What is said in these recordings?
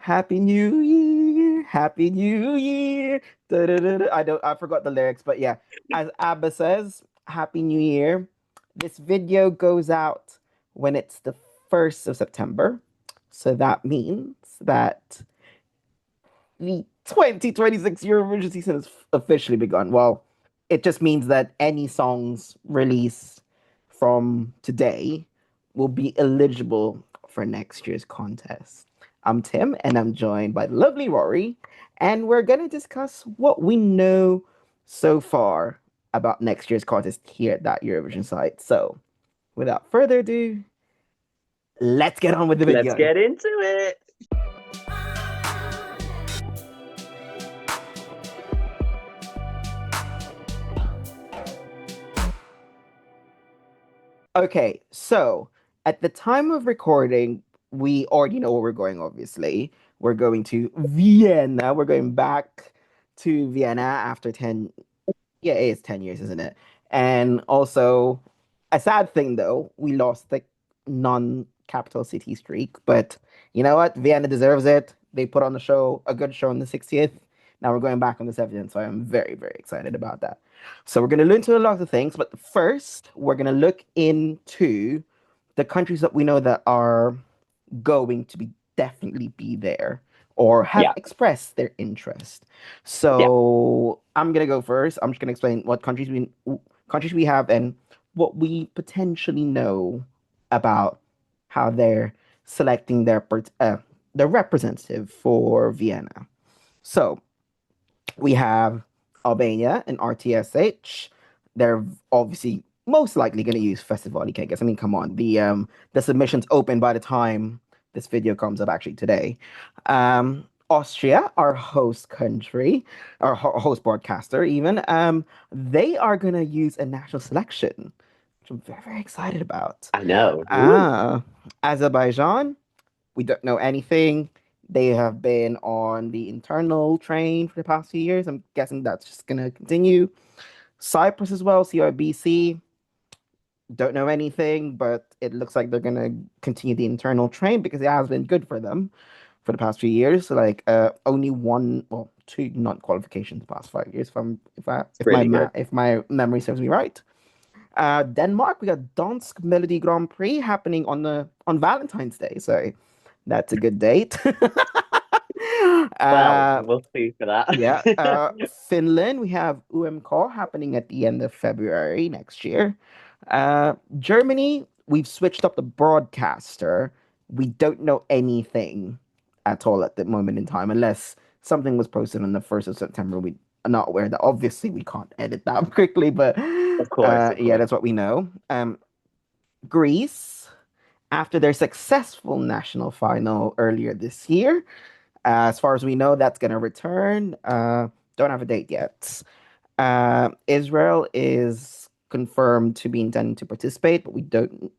Happy New Year, Happy New Year. Da-da-da-da. I forgot the lyrics, but yeah, as ABBA says, Happy New Year. This video goes out when it's the 1st of September. So that means that the 2026 Eurovision season has officially begun. Well, it just means that any songs released from today will be eligible for next year's contest. I'm Tim, and I'm joined by the lovely Rory, and we're going to discuss what we know so far about next year's contest here at that Eurovision site. So, without further ado, let's get on with the Let's video. get into it. Okay, so at the time of recording, we already know where we're going, obviously. We're going to Vienna. We're going back to Vienna after 10, yeah, it's 10 years, isn't it? And also, a sad thing though, we lost the non-capital city streak, but you know what? Vienna deserves it. They put on the show, a good show on the 60th. Now we're going back on the 70th, so I'm very, very excited about that. So we're going to learn to a lot of things, but first, we're going to look into the countries that we know that are going to be definitely be there or have Yeah, expressed their interest. yeah. So I'm gonna go first. I'm just gonna explain what countries we have and what we potentially know about how they're selecting their representative for Vienna. So we have Albania and RTSH. They're obviously most likely going to use Festivali Kegas. I mean, come on, the submissions open by the time this video comes up, actually today. Austria, our host country, our host broadcaster, even, they are going to use a national selection, which I'm very, very excited about. I know. Woo. Ah, Azerbaijan, we don't know anything. They have been on the internal train for the past few years. I'm guessing that's just going to continue. Cyprus as well, CIBC. Don't know anything, but it looks like they're going to continue the internal train because it has been good for them for the past few years. So like only one, well, two non-qualifications the past 5 years. It's really good. If my memory serves me right. Denmark, we got Dansk Melody Grand Prix happening on Valentine's Day. So that's a good date. Well, uh, we'll see for that. yeah. Finland, we have UMK happening at the end of February next year. Germany, we've switched up the broadcaster. We don't know anything at all at the moment in time, unless something was posted on the 1st of September. We are not aware that obviously we can't edit that quickly, but Of course, of yeah, course. that's what we know. Greece, after their successful national final earlier this year, as far as we know, that's going to return. Don't have a date yet. Israel is confirmed to be intending to participate, but we don't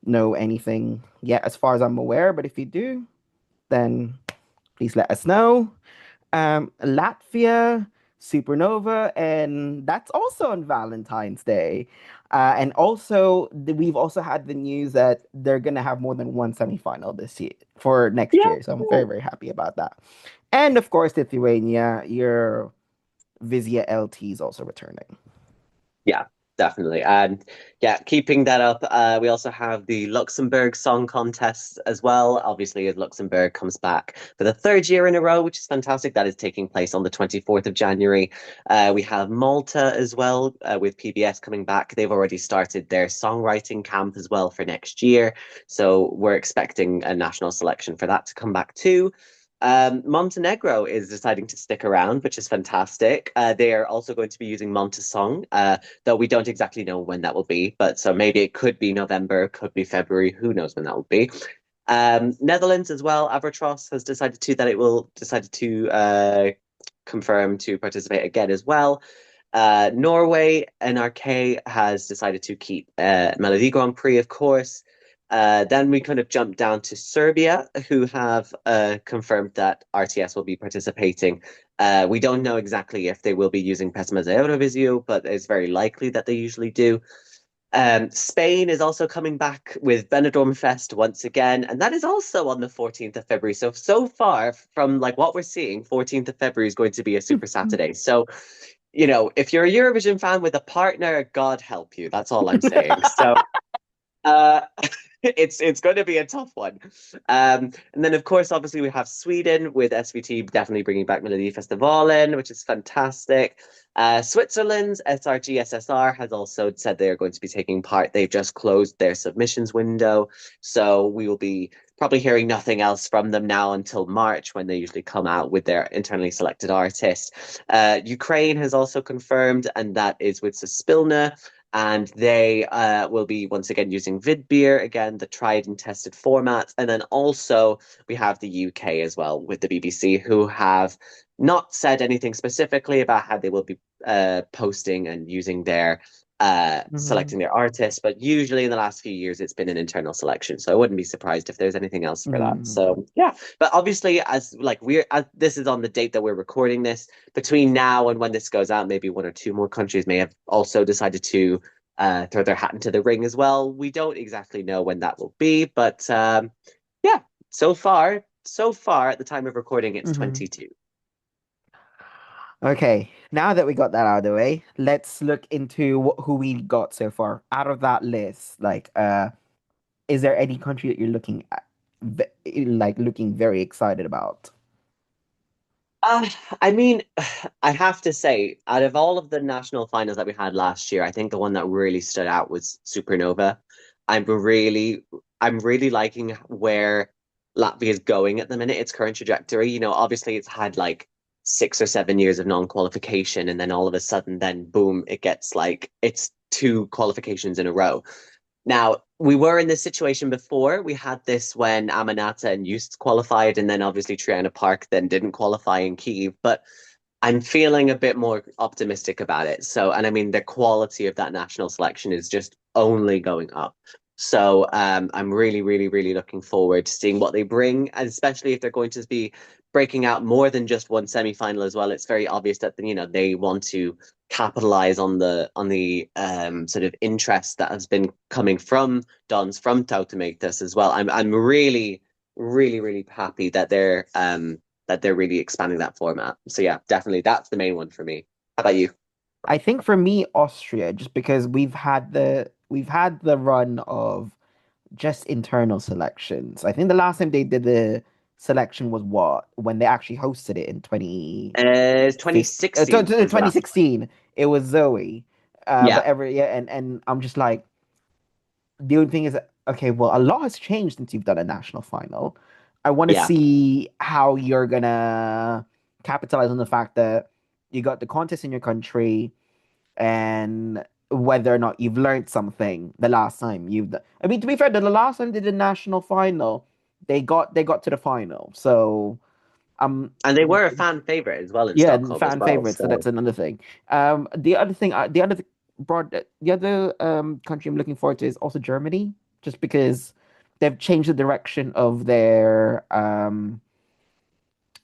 know anything yet, as far as I'm aware. But if you do, then please let us know. Latvia, Supernova, and that's also on Valentine's Day. And also, we've also had the news that they're going to have more than one semifinal this year for next Yeah. year. So I'm very, very happy about that. And of course, Lithuania, your Vizia LT is also returning. Yeah, definitely. And yeah, keeping that up, we also have the Luxembourg Song Contest as well. Obviously, as Luxembourg comes back for the third year in a row, which is fantastic. That is taking place on the 24th of January. We have Malta as well, with PBS coming back. They've already started their songwriting camp as well for next year. So we're expecting a national selection for that to come back too. Montenegro is deciding to stick around, which is fantastic. They are also going to be using Montesong, though we don't exactly know when that will be. But so maybe it could be November, could be February. Who knows when that will be? Netherlands as well. Avatros has decided to that it will decided to confirm to participate again as well. Norway NRK has decided to keep Melodi Grand Prix, of course. Then we kind of jump down to Serbia, who have confirmed that RTS will be participating. We don't know exactly if they will be using Pesma za Eurovisio, but it's very likely that they usually do. Spain is also coming back with Benidorm Fest once again, and that is also on the 14th of February. So far from like what we're seeing, 14th of February is going to be a super Saturday. So, if you're a Eurovision fan with a partner, God help you. That's all I'm saying. So, uh, it's going to be a tough one. And then, of course, obviously, we have Sweden with SVT definitely bringing back Melodifestivalen, which is fantastic. Switzerland's SRG has also said they are going to be taking part. They've just closed their submissions window. So we will be probably hearing nothing else from them now until March when they usually come out with their internally selected artist. Ukraine has also confirmed, and that is with Suspilna, and they will be once again using Vidbeer, again, the tried and tested format. And then also we have the UK as well with the BBC, who have not said anything specifically about how they will be posting and using their Mhm. selecting their artists, but usually in the last few years it's been an internal selection. So I wouldn't be surprised if there's anything else for that. Mhm. So yeah, but obviously as this is on the date that we're recording this, between now and when this goes out, maybe one or two more countries may have also decided to throw their hat into the ring as well. We don't exactly know when that will be, but yeah, so far at the time of recording, it's Mhm. 22. Okay, now that we got that out of the way, let's look into who we got so far. Out of that list, is there any country that you're looking at, looking very excited about? Uh, I mean, I have to say, out of all of the national finals that we had last year, I think the one that really stood out was Supernova. I'm really, I'm really liking where Latvia is going at the minute, its current trajectory. Obviously it's had like 6 or 7 years of non-qualification, and then all of a sudden, then boom, it gets like it's two qualifications in a row. Now, we were in this situation before. We had this when Amanata and Just qualified, and then obviously Triana Park then didn't qualify in Kyiv. But I'm feeling a bit more optimistic about it. So, and I mean, the quality of that national selection is just only going up. So, I'm really, really, really looking forward to seeing what they bring, and especially if they're going to be breaking out more than just one semi-final as well. It's very obvious that they want to capitalize on the sort of interest that has been coming from Dons from Tautomatus as well. I'm really, really, really happy that they're really expanding that format. So yeah, definitely that's the main one for me. How about you? I think for me, Austria, just because we've had the run of just internal selections. I think the last time they did the selection was what when they actually hosted it in 2016 is the last one. 2016. It was Zoe. But Yeah, every yeah, and I'm just like the only thing is that, okay, well, a lot has changed since you've done a national final. I want to yeah. see how you're gonna capitalize on the fact that you got the contest in your country and whether or not you've learned something the last time you've done. I mean, to be fair, the last time they did the national final, they got to the final. So And they were a fan favorite as well in yeah, Stockholm as fan well. favorites. So So that's another thing. The other country I'm looking forward to is also Germany, just because they've changed the direction of their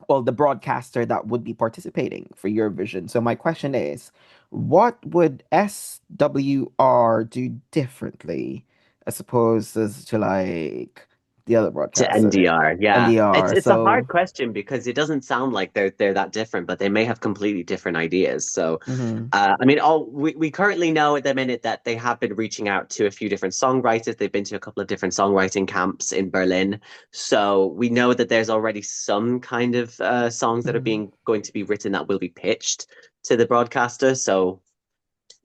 the broadcaster that would be participating for Eurovision. So my question is, what would SWR do differently as opposed to like the other to broadcaster, NDR, yeah. It's NDR? it's a hard So, question because it doesn't sound like they're that different, but they may have completely different ideas. So, mhm. I mean, we currently know at the minute that they have been reaching out to a few different songwriters. They've been to a couple of different songwriting camps in Berlin, so we know that there's already some kind of songs that are Mhm. being going to be written that will be pitched to the broadcaster. So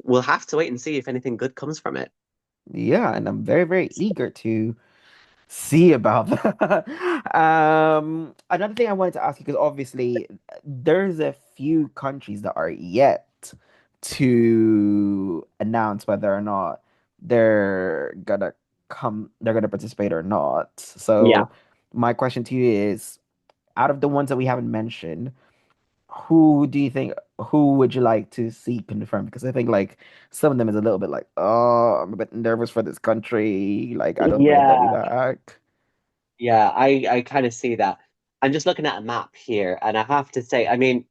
we'll have to wait and see if anything good comes from it. Yeah, and I'm very, very eager to see about that. Another thing I wanted to ask you, because obviously there's a few countries that are yet to announce whether or not they're gonna participate or not. Yeah. So my question to you is, out of the ones that we haven't mentioned, who do you think who would you like to see confirmed? Because I think like some of them is a little bit like, oh, I'm a bit nervous for this country. Like I don't think they'll be Yeah, back. yeah, I kind of see that. I'm just looking at a map here, and I have to say, I mean,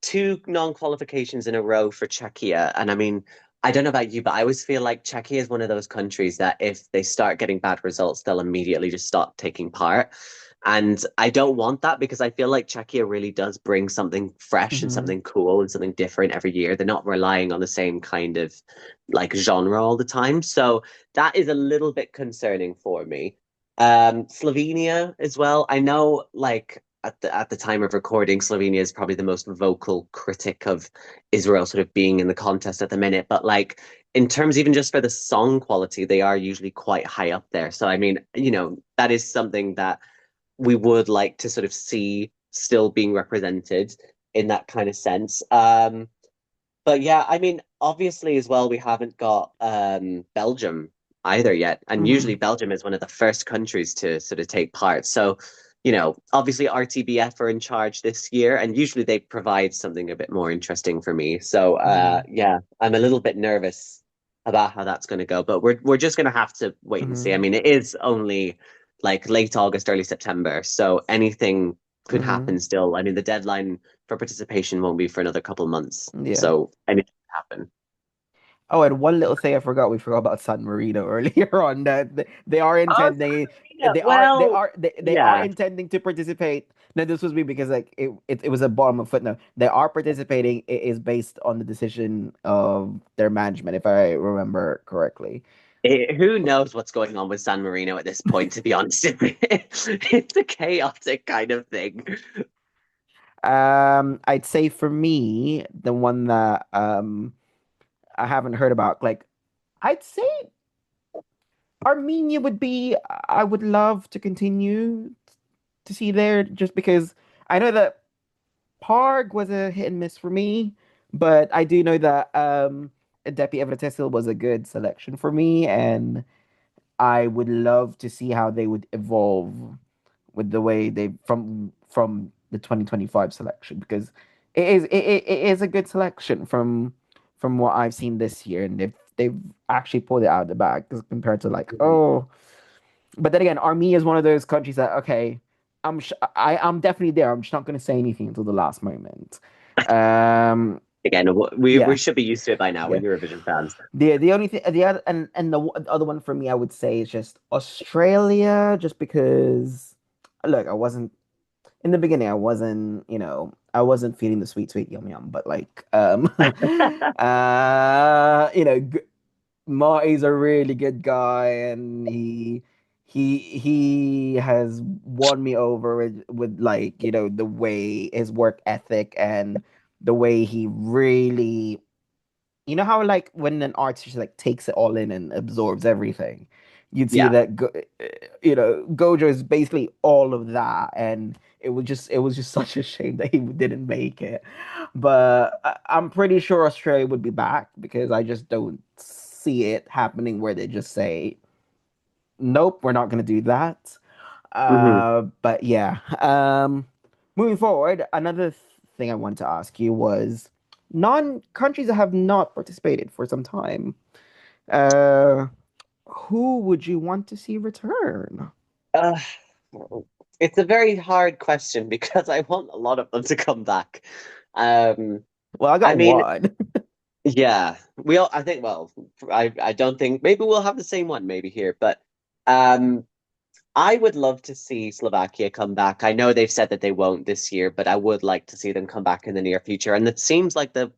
two non-qualifications in a row for Czechia, and I mean, I don't know about you, but I always feel like Czechia is one of those countries that if they start getting bad results, they'll immediately just stop taking part. And I don't want that because I feel like Czechia really does bring something fresh and Hmm. something cool and something different every year. They're not relying on the same kind of like genre all the time. So that is a little bit concerning for me. Slovenia as well. I know like at the time of recording, Slovenia is probably the most vocal critic of Israel sort of being in the contest at the minute. But like in terms even just for the song quality, they are usually quite high up there. So I mean, that is something that we would like to sort of see still being represented in that kind of sense. But yeah, I mean, obviously as well, we haven't got Belgium either yet. And usually Hmm. Belgium is one of the first countries to sort of take part. So, obviously RTBF are in charge this year, and usually they provide something a bit more interesting for me. So Hmm. yeah, I'm a little bit nervous about how that's going to go, but we're just going to have to wait and see. I Hmm. mean, it is only like late August, early September, so anything could Hmm. happen still. I mean, the deadline for participation won't be for another couple months. Yeah. So anything can happen. Oh, and one little thing I forgot. We forgot about San Marino earlier on. That they are Oh, intending, yeah. Well, they are yeah. intending to participate. Now, this was me because like it was a bottom of footnote. They are participating. It is based on the decision of their management, if I remember correctly. Who knows what's going on with San Marino at this point, to be honest. It's a chaotic kind of thing. I'd say for me, the one that I haven't heard about, like I'd say Armenia would be. I would love to continue to see there, just because I know that Parg was a hit and miss for me, but I do know that Depi Evratesil was a good selection for me, and I would love to see how they would evolve with the way they from the 2025 selection, because it is a good selection from what I've seen this year, and they've actually pulled it out of the bag compared to like, Mhm. oh, but then again, Armenia is one of those countries that, okay, I'm definitely there. I'm just not going to say anything until the last moment. Um, Again, we yeah, should be used to it by now. We're yeah. Eurovision fans. The only thing, the other, and the other one for me, I would say, is just Australia, just because, look, I wasn't in the beginning. I wasn't feeling the sweet sweet yum yum, but like, Marty's a really good guy, and he has won me over with like, the way his work ethic and the way he really, how like when an artist like takes it all in and absorbs everything. You'd see Yeah. that Gojo is basically all of that, and it was just such a shame that he didn't make it. But I'm pretty sure Australia would be back, because I just don't see it happening where they just say, nope, we're not going to do that. Hmm. But yeah. Moving forward, another thing I wanted to ask you was, non-countries that have not participated for some time. Uh, who would you want to see return? Uh, it's a very hard question because I want a lot of them to come back. Um, Well, I I got mean, one. yeah, we all, I think, well, I don't think maybe we'll have the same one maybe here, but um, I would love to see Slovakia come back. I know they've said that they won't this year, but I would like to see them come back in the near future. And it seems like the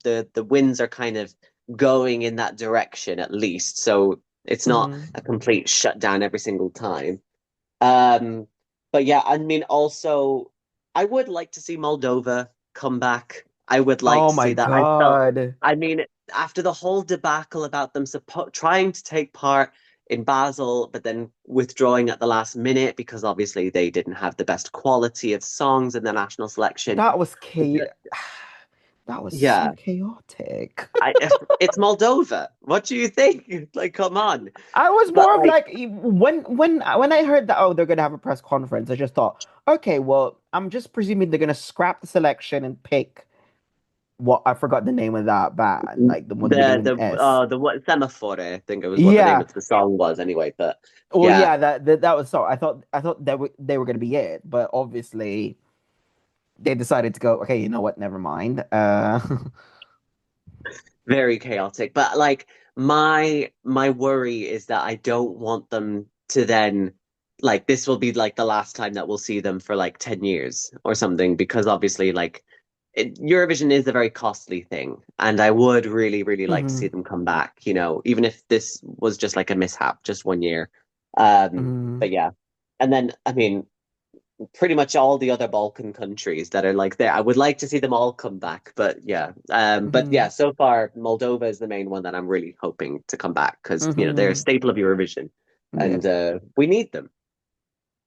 winds are kind of going in that direction at least. So it's not Hmm. a complete shutdown every single time. Um, but yeah, I mean, also, I would like to see Moldova come back. I would like Oh to my see that. God. I mean, after the whole debacle about them trying to take part in Basel, but then withdrawing at the last minute because obviously they didn't have the best quality of songs in the national selection. That was that was so Yeah, chaotic. I it's Moldova. What do you think? Like, come on. I was But more of like, like, when I heard that, oh, they're gonna have a press conference, I just thought, okay, well, I'm just presuming they're gonna scrap the selection and pick, what, I forgot the name of that band, like the one beginning with an S. the what Semaphore, I think it was what the name Yeah. of the song was anyway. But Well, yeah, yeah, that was so. I thought they were gonna be it, but obviously they decided to go. Okay, you know what? Never mind. very chaotic. But like my worry is that I don't want them to then like this will be like the last time that we'll see them for like 10 years or something because obviously Eurovision is a very costly thing and I would really really like to see Hmm. them come back, even if this was just like a mishap just 1 year. Hmm. But yeah. And then I mean pretty much all the other Balkan countries that are like there. I would like to see them all come back, but yeah. But yeah, Hmm. so far Moldova is the main one that I'm really hoping to come back because they're a Hmm. staple of Eurovision, Yeah. and we need them.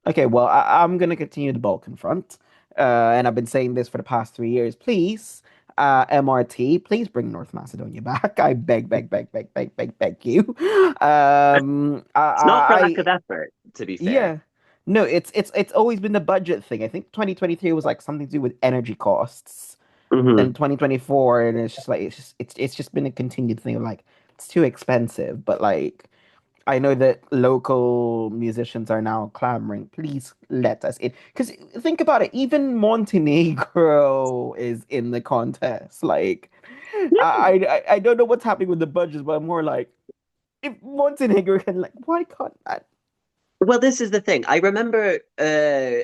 Okay, well, I'm gonna continue the Balkan front, and I've been saying this for the past 3 years. Please, MRT, please bring North Macedonia back. I beg, beg, beg, beg, beg, beg, beg you. It's not for lack of effort, to be fair. Yeah, no, it's always been the budget thing. I think 2023 was like something to do with energy costs, and Hmm. 2024, and it's just like it's just been a continued thing of like it's too expensive, but like. I know that local musicians are now clamoring, please let us in. Because think about it, even Montenegro is in the contest. Like, I don't know what's happening with the budgets, but I'm more like, if Montenegro can, like, why can't that? Well, this is the thing. I remember,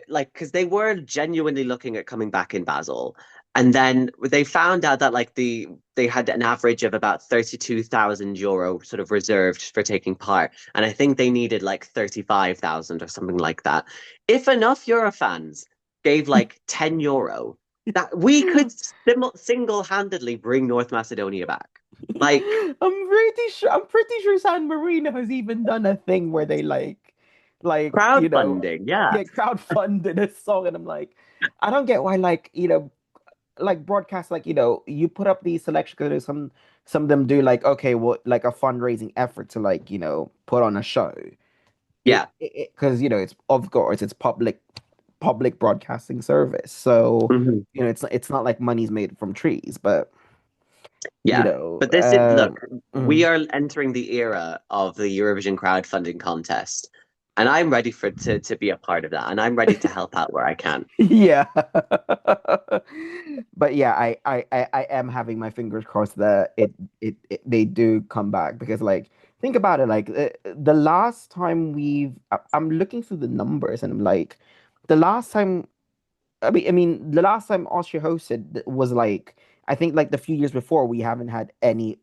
like, because they were genuinely looking at coming back in Basel, and then they found out that they had an average of about 32,000 euro sort of reserved for taking part, and I think they needed like 35,000 or something like that. If enough Eurofans gave like 10 euro, that we could single-handedly bring North Macedonia back. Like I'm pretty sure San Marino has even done a thing where they like, crowdfunding, yeah, yeah, crowdfunded a song, and I'm like, I don't get why, like, like broadcast, like, you put up these selections because some of them do like, okay, well, like a fundraising effort to like, put on a show. yeah. Because it's of course it's public broadcasting service, so Mhm. it's not like money's made from trees, but you Yeah, know, but this is look, we mm. are entering the era of the Eurovision crowdfunding contest, and I'm ready for to be a part of that, and I'm ready to help out where I can. Yeah. But yeah, I am having my fingers crossed that they do come back because like think about it, like the last time I'm looking through the numbers and I'm like the last time the last time Austria hosted was like I think like the few years before we haven't had any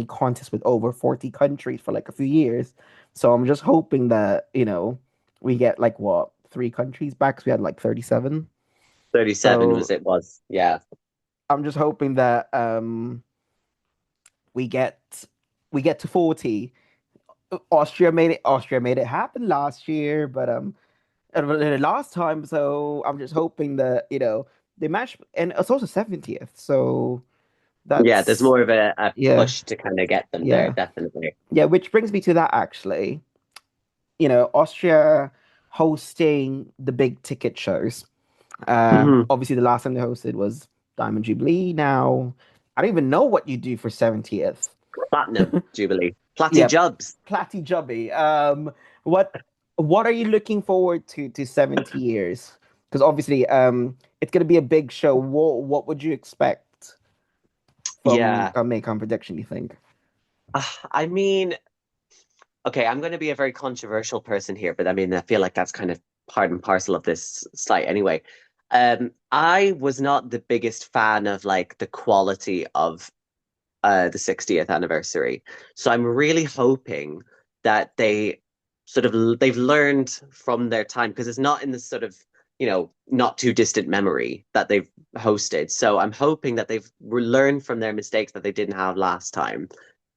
contest with over 40 countries for like a few years. So I'm just hoping that, we get like what, three countries back 'cause we had like 37. 37 So was, yeah. I'm just hoping that we get we get to 40. Austria made it happen last year, but last time, so I'm just hoping that, they match and it's also 70th. So Yeah, there's that's more of a yeah, push to kind of get them there, yeah. definitely. Yeah, which brings me to that actually. Austria hosting the big ticket shows. Hmm. Obviously, the last time they hosted was Diamond Jubilee. Now, I don't even know what you do for 70th. Platinum Jubilee, Platty Yeah, Jubs. Platty Jubby. What what are you looking forward to 70 years? Because obviously, it's gonna be a big show. What would you expect from Yeah. a make-on prediction, you think? I mean, okay, I'm going to be a very controversial person here, but I mean, I feel like that's kind of part and parcel of this site anyway. I was not the biggest fan of like the quality of the 60th anniversary. So I'm really hoping that they've learned from their time because it's not in this sort of, not too distant memory that they've hosted. So I'm hoping that they've learned from their mistakes that they didn't have last time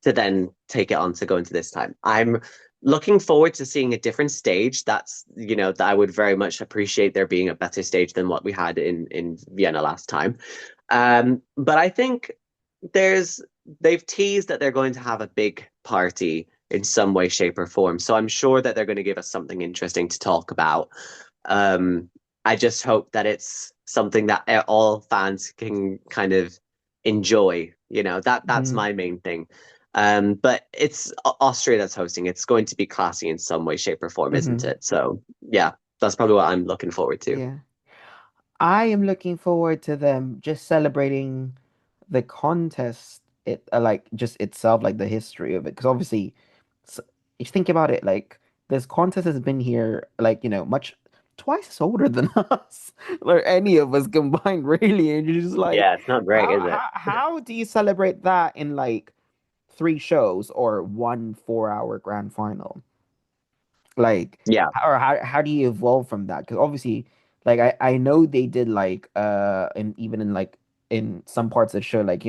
to then take it on to go into this time. I'm looking forward to seeing a different stage. That I would very much appreciate there being a better stage than what we had in Vienna last time. But I think there's they've teased that they're going to have a big party in some way, shape, or form. So I'm sure that they're going to give us something interesting to talk about. Um, I just hope that it's something that all fans can kind of enjoy. That's Hmm. my main thing. But it's Austria that's hosting. It's going to be classy in some way, shape, or form, isn't Hmm. it? So yeah, that's probably what I'm looking forward to. Yeah. I am looking forward to them just celebrating the contest it like just itself, like the history of it, because obviously, s if you think about it, like this contest has been here, like much twice as older than us, or any of us combined, really. And you're just like, Yeah, it's not great, is it? how do you celebrate that in like three shows or one 4 hour grand final? Like, Yeah. or how do you evolve from that? Because obviously, like I know they did like and even in like in some parts of the show, like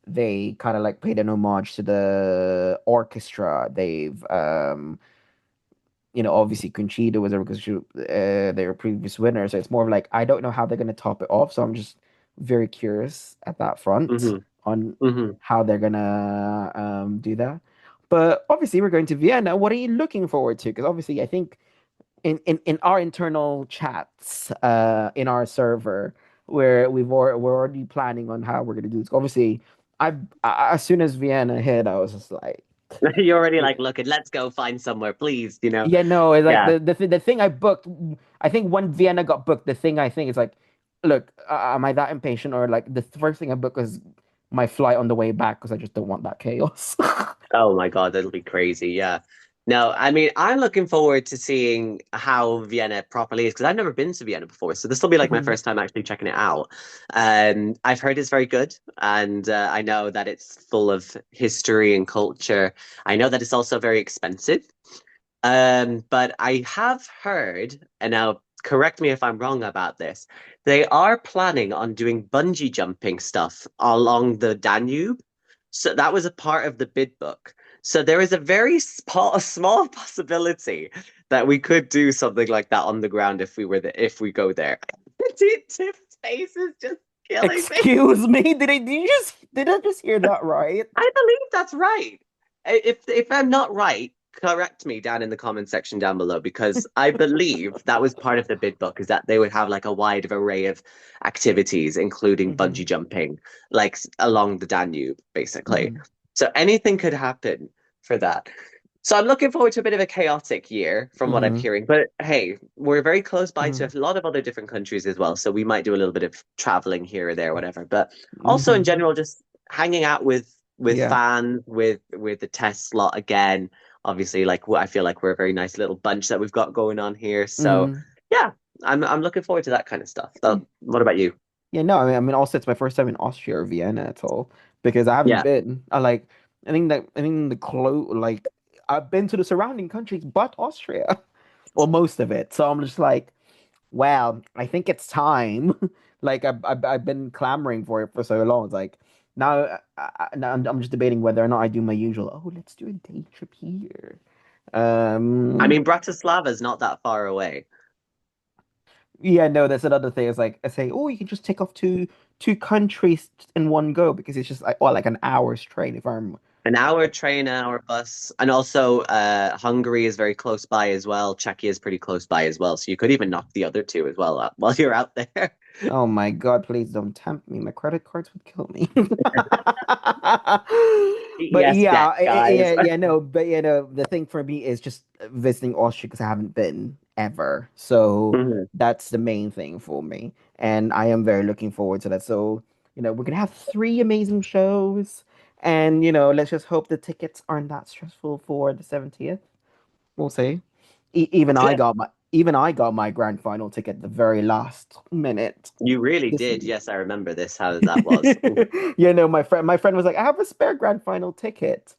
they kind of like paid an homage to the orchestra. They've obviously Conchita was there because they were previous winners. So it's more of like I don't know how they're gonna top it off. So I'm just very curious at that front Hmm. on Hmm. how they're gonna do that. But obviously we're going to Vienna. What are you looking forward to? Because obviously I think in our internal chats in our server where we're already planning on how we're gonna do this. Obviously, as soon as Vienna hit, I was just like, You're already like, look, let's go find somewhere, please, you know? yeah, no, it's like Yeah. the thing I booked. I think when Vienna got booked, the thing I think is like, look, am I that impatient or like the first thing I booked was my flight on the way back because I just don't want that chaos. Oh my God, that'll be crazy. Yeah. No, I mean, I'm looking forward to seeing how Vienna properly is because I've never been to Vienna before. So this will be like my Mhm, first time actually checking it out. I've heard it's very good, and I know that it's full of history and culture. I know that it's also very expensive. But I have heard, and now correct me if I'm wrong about this, they are planning on doing bungee jumping stuff along the Danube. So that was a part of the bid book. So there is a very small possibility that we could do something like that on the ground if we go there. Tiff's face is just killing me. excuse me, did I just hear that right? I believe that's right. If I'm not right, correct me down in the comment section down below because I believe that was part of the bid book is that they would have like a wide array of activities, including Hmm. bungee jumping, like along the Danube, basically. Hmm. So anything could happen for that. So I'm looking forward to a bit of a chaotic year from what I'm Hmm. hearing. But hey, we're very close by to Hmm. a lot of other different countries as well. So we might do a little bit of traveling here or there, whatever. But also in Hmm. general, just hanging out with Yeah. fans, with the test slot again. Obviously, like I feel like we're a very nice little bunch that we've got going on here. So Hmm. yeah, I'm looking forward to that kind of stuff. Though, what about you? Yeah, no, I mean, also it's my first time in Austria or Vienna at all because I haven't Yeah. been. I think like I've been to the surrounding countries, but Austria, well, most of it. So I'm just like, well, I think it's time. Like I've been clamoring for it for so long. It's like now I'm just debating whether or not I do my usual. Oh, let's do a day trip here. I Um, mean, Bratislava's not that far away. Yeah, no, that's another thing. It's like I say, oh, you can just take off two countries in one go because it's just like an hour's train if I'm An hour train, an hour bus, and also Hungary is very close by as well. Czechia is pretty close by as well, so you could even knock the other two as well up while you're out there. oh my God, please don't tempt me. My credit cards would kill me. But Yes, yeah, debt, guys. no, but the thing for me is just visiting Austria because I haven't been ever. So Mhm. that's the main thing for me. And I am very looking forward to that. So, we're gonna have three amazing shows. And, let's just hope the tickets aren't that stressful for the 70th. We'll see. Even I got my grand final ticket the very last minute. You really This did. Yes, I remember this, how that was. my friend was like, I have a spare grand final ticket.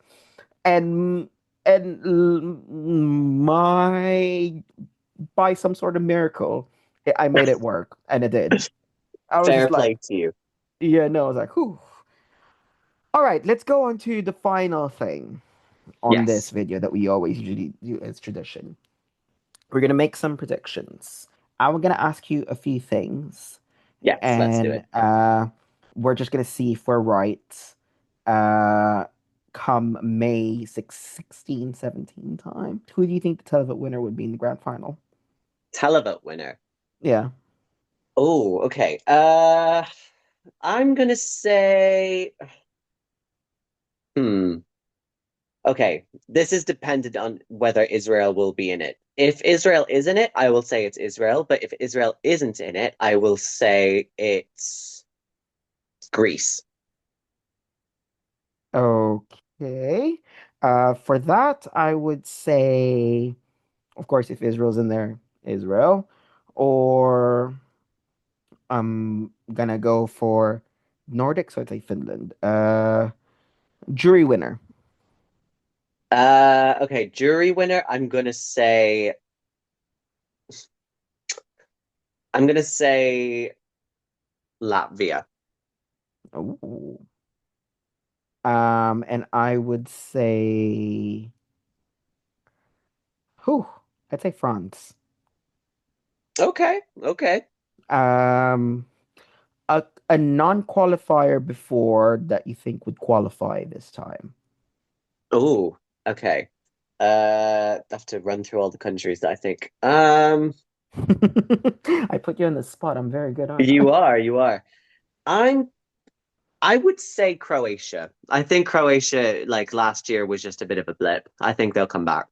And my by some sort of miracle, I made it work and it did. I was Fair just like, play to you. yeah, no, I was like, whew. All right, let's go on to the final thing on this Yes. video that we always usually do as tradition. We're gonna make some predictions. I'm gonna ask you a few things, Yes, let's do and it. we're just gonna see if we're right. Uh, come May 16, 17 time. Who do you think the televote winner would be in the grand final? Televote winner. Yeah. Oh, okay. I'm gonna say, hmm. Okay, this is dependent on whether Israel will be in it. If Israel is in it, I will say it's Israel. But if Israel isn't in it, I will say it's Greece. Okay. For that, I would say, of course, if Israel's in there, Israel, or I'm gonna go for Nordic, so I'd say Finland. Jury winner. Okay, jury winner. I'm gonna say Latvia. Ooh. And I would say, whew, I'd say France. Okay, okay. Um, a non-qualifier before that you think would qualify this time. Oh, okay. I have to run through all the countries that I think. I put you on the spot. I'm very good, aren't I? You are, you are. I'm I would say Croatia. I think Croatia, like last year, was just a bit of a blip. I think they'll come back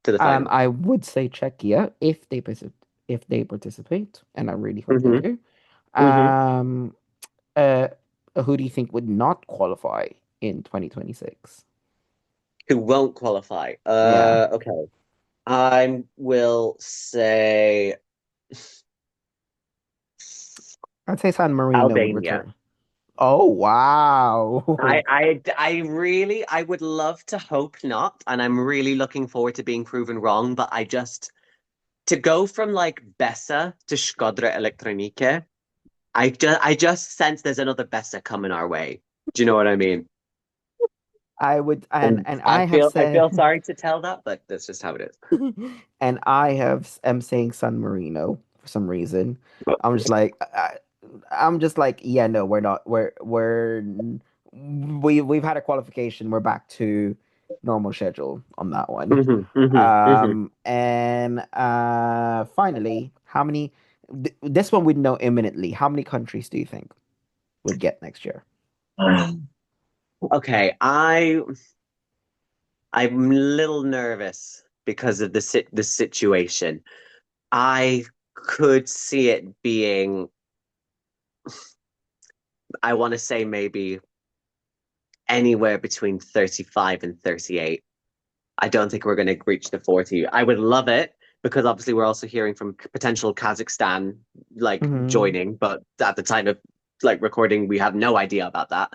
to the final. I would say Czechia if they participate, and I really hope they Hmm. do. Hmm. Um, uh, who do you think would not qualify in 2026? Who won't qualify? Yeah, Okay. I will say I'd say San Marino would Albania. return. Oh, wow. I would love to hope not, and I'm really looking forward to being proven wrong, but to go from like Bessa to Shkodra Elektronike, I just sense there's another Bessa coming our way. Do you know what I mean? I would, And and I I have feel I said, feel sorry to tell that, but that's just how it is. and am saying San Marino for some reason. I'm just like, I'm just like, yeah, no, we're not. We've had a qualification. We're back to normal schedule on that one. Hmm. Hmm. And finally, how many? This one we'd know imminently. How many countries do you think would get next year? Hmm. Okay, I'm a little nervous because of the situation. I could see it being, I want to say maybe anywhere between 35 and 38. I don't think we're going to reach the 40. I would love it because obviously we're also hearing from potential Kazakhstan like Hmm. joining, but at the time of like recording, we have no idea about that.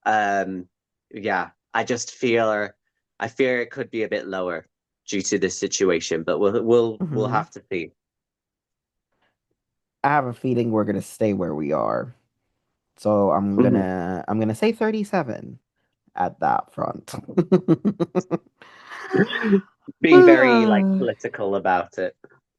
Um, yeah, I fear it could be a bit lower due to this situation, but we'll Hmm. have to see. I have a feeling we're gonna stay where we are. So Mhm. I'm gonna say 37 at that front. Being very like political about it.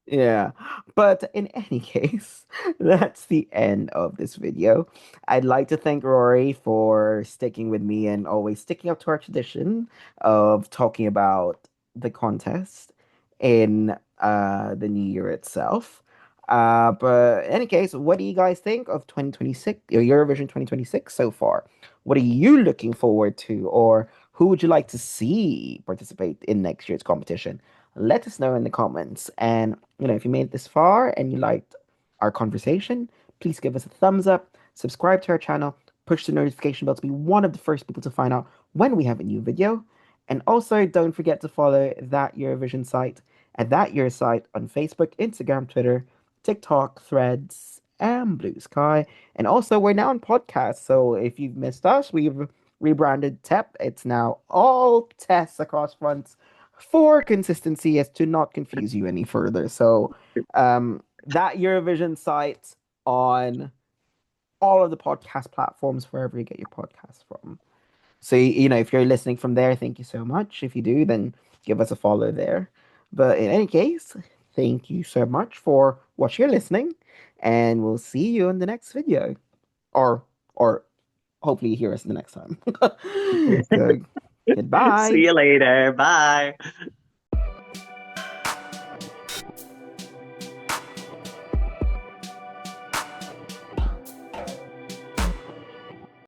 Yeah, but in any case, that's the end of this video. I'd like to thank Rory for sticking with me and always sticking up to our tradition of talking about the contest in the new year itself. But in any case, what do you guys think of 2026 or Eurovision 2026 so far? What are you looking forward to, or who would you like to see participate in next year's competition? Let us know in the comments. And if you made it this far and you liked our conversation, please give us a thumbs up, subscribe to our channel, push the notification bell to be one of the first people to find out when we have a new video. And also, don't forget to follow That Eurovision site at That Year site on Facebook, Instagram, Twitter, TikTok, Threads, and Blue Sky. And also, we're now on podcasts. So if you've missed us, we've rebranded TEP. It's now all tests across fronts for consistency as to not confuse you any further. So that Eurovision site on all of the podcast platforms wherever you get your podcasts from. So if you're listening from there, thank you so much. If you do, then give us a follow there. But in any case, thank you so much for watching or listening, and we'll see you in the next video. Or hopefully you hear us the next time. So See goodbye. you later. Bye.